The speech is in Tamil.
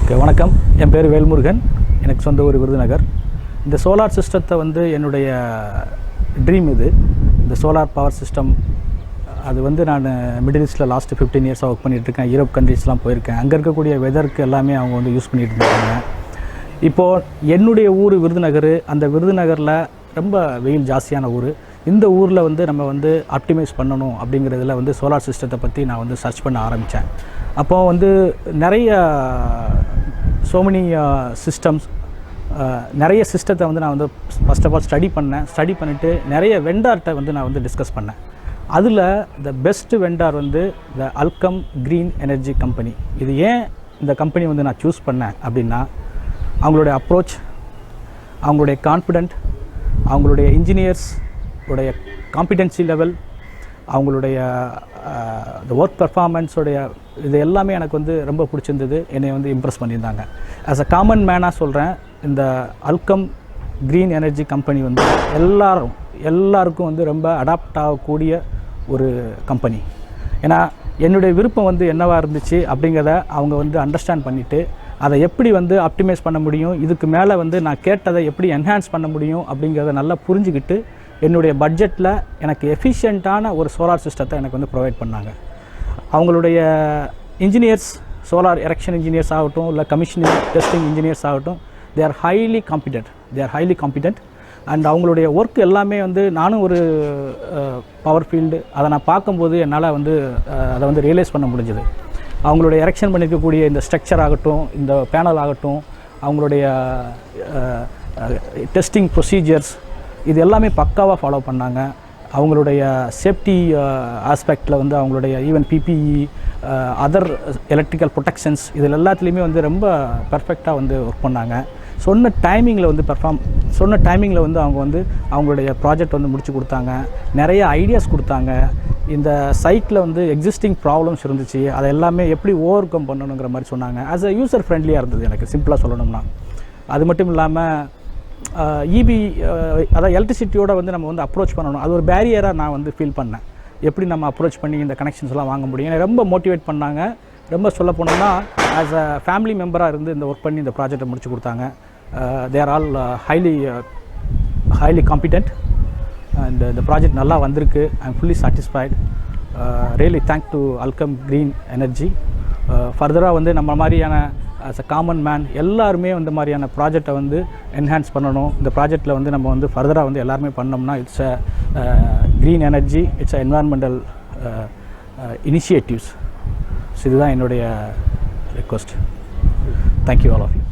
ஓகே, வணக்கம். என் பேர் வேல்முருகன். எனக்கு சொந்த ஊர் விருதுநகர். இந்த சோலார் சிஸ்டத்தை வந்து என்னுடைய ட்ரீம் இது. இந்த சோலார் பவர் சிஸ்டம் அது வந்து நான் மிடில் ஈஸ்ட்டில் லாஸ்ட்டு 15 இயர்ஸாக ஒர்க் பண்ணிகிட்ருக்கேன். யூரோப் கண்ட்ரீஸ்லாம் போயிருக்கேன். அங்கே இருக்கக்கூடிய வெதருக்கு எல்லாமே அவங்க வந்து யூஸ் பண்ணிகிட்டு இருக்காங்க. இப்போது என்னுடைய ஊர் விருதுநகர். அந்த விருதுநகரில் ரொம்ப வெயில் ஜாஸ்தியான ஊர். இந்த ஊரில் வந்து நம்ம வந்து ஆப்டிமைஸ் பண்ணணும் அப்படிங்கிறதுல வந்து சோலார் சிஸ்டத்தை பற்றி நான் வந்து சர்ச் பண்ண ஆரம்பித்தேன். அப்போது வந்து நிறைய சோமனி சிஸ்டம்ஸ் நிறைய சிஸ்டத்தை வந்து நான் வந்து ஃபஸ்ட் ஆஃப் ஆல் ஸ்டடி பண்ணிவிட்டு நிறைய வெண்டார்கிட்ட வந்து நான் வந்து டிஸ்கஸ் பண்ணேன். அதில் த பெஸ்ட்டு வெண்டார் வந்து த அல்கம் க்ரீன் எனர்ஜி கம்பெனி. இது ஏன் இந்த கம்பெனி வந்து நான் சூஸ் பண்ணேன் அப்படின்னா, அவங்களுடைய அப்ரோச், அவங்களுடைய கான்ஃபிடென்ட், அவங்களுடைய இன்ஜினியர்ஸ் உடைய காம்பிடென்சி லெவல், அவங்களுடைய ஒர்க் பர்ஃபார்மன்ஸோடைய இது எல்லாமே எனக்கு வந்து ரொம்ப பிடிச்சிருந்தது. என்னை வந்து இம்ப்ரெஸ் பண்ணியிருந்தாங்க. ஆஸ் அ காமன் மேனாக சொல்கிறேன், இந்த அல்கம் க்ரீன் எனர்ஜி கம்பெனி வந்து எல்லாருக்கும் வந்து ரொம்ப அடாப்ட் ஆகக்கூடிய ஒரு கம்பெனி. ஏன்னா என்னுடைய விருப்பம் வந்து என்னவாக இருந்துச்சு அப்படிங்கிறத அவங்க வந்து அண்டர்ஸ்டாண்ட் பண்ணிவிட்டு அதை எப்படி வந்து ஆப்டிமைஸ் பண்ண முடியும், இதுக்கு மேலே வந்து நான் கேட்டதை எப்படி என்ஹான்ஸ் பண்ண முடியும் அப்படிங்கிறத நல்லா புரிஞ்சுக்கிட்டு என்னுடைய பட்ஜெட்டில் எனக்கு எஃபிஷியண்ட்டான ஒரு சோலார் சிஸ்டத்தை எனக்கு வந்து ப்ரொவைட் பண்ணாங்க. அவங்களுடைய இன்ஜினியர்ஸ், சோலார் எரெக்ஷன் இன்ஜினியர்ஸ் ஆகட்டும், இல்லை கமிஷனிங் டெஸ்டிங் இன்ஜினியர்ஸ் ஆகட்டும், they are highly competent. And அவங்களுடைய ஒர்க் எல்லாமே வந்து நானும் ஒரு பவர் ஃபீல்டு, அதை நான் பார்க்கும்போது என்னால் வந்து அதை வந்து ரியலைஸ் பண்ண முடிஞ்சது. அவங்களுடைய எரெக்ஷன் பண்ணியிருக்கக்கூடிய இந்த ஸ்ட்ரக்சர் ஆகட்டும், இந்த பேனல் ஆகட்டும், அவங்களுடைய டெஸ்டிங் ப்ரொசீஜர்ஸ், இது எல்லாமே பக்காவாக ஃபாலோ பண்ணாங்க. அவங்களுடைய சேஃப்டி ஆஸ்பெக்டில் வந்து அவங்களுடைய even PPE, other electrical protections, இதில் எல்லாத்துலேயுமே வந்து ரொம்ப பர்ஃபெக்டாக வந்து ஒர்க் பண்ணாங்க. சொன்ன டைமிங்கில் வந்து அவங்க வந்து அவங்களுடைய ப்ராஜெக்ட் வந்து முடிச்சு கொடுத்தாங்க. நிறைய ஐடியாஸ் கொடுத்தாங்க. இந்த சைட்டில் வந்து எக்ஸிஸ்டிங் ப்ராப்ளம்ஸ் இருந்துச்சு, அதை எல்லாமே எப்படி ஓவர் கம் பண்ணணுங்கிற மாதிரி சொன்னாங்க. ஆஸ் அ யூசர் ஃப்ரெண்ட்லியாக இருந்தது எனக்கு, சிம்பிளாக சொல்லணும்னா. அது மட்டும் இல்லாமல் இபி, அதாவது எலக்ட்ரிசிட்டியோட வந்து நம்ம வந்து அப்ரோச் பண்ணணும், அது ஒரு பேரியராக நான் வந்து ஃபீல் பண்ணேன். எப்படி நம்ம அப்ரோச் பண்ணி இந்த கனெக்ஷன்ஸ்லாம் வாங்க முடியும், எனக்கு ரொம்ப மோட்டிவேட் பண்ணாங்க. ரொம்ப சொல்ல போனோம்னா ஆஸ் அ ஃபேமிலி மெம்பராக இருந்து இந்த ஒர்க் பண்ணி இந்த ப்ராஜெக்டை முடிச்சு கொடுத்தாங்க. They are all highly competent. And இந்த ப்ராஜெக்ட் நல்லா வந்திருக்கு. I am fully satisfied. Really thank to அல்கம் green energy. ஃபர்தராக வந்து நம்ம மாதிரியான ஆஸ் அ காமன் மேன் எல்லாருமே இந்த மாதிரியான ப்ராஜெக்டை வந்து என்ஹான்ஸ் பண்ணணும். இந்த ப்ராஜெக்டில் வந்து நம்ம வந்து ஃபர்தராக வந்து எல்லாருமே பண்ணோம்னா it's a green energy, it's a environmental initiatives. So இதுதான் என்னுடைய request. Thank you all of you.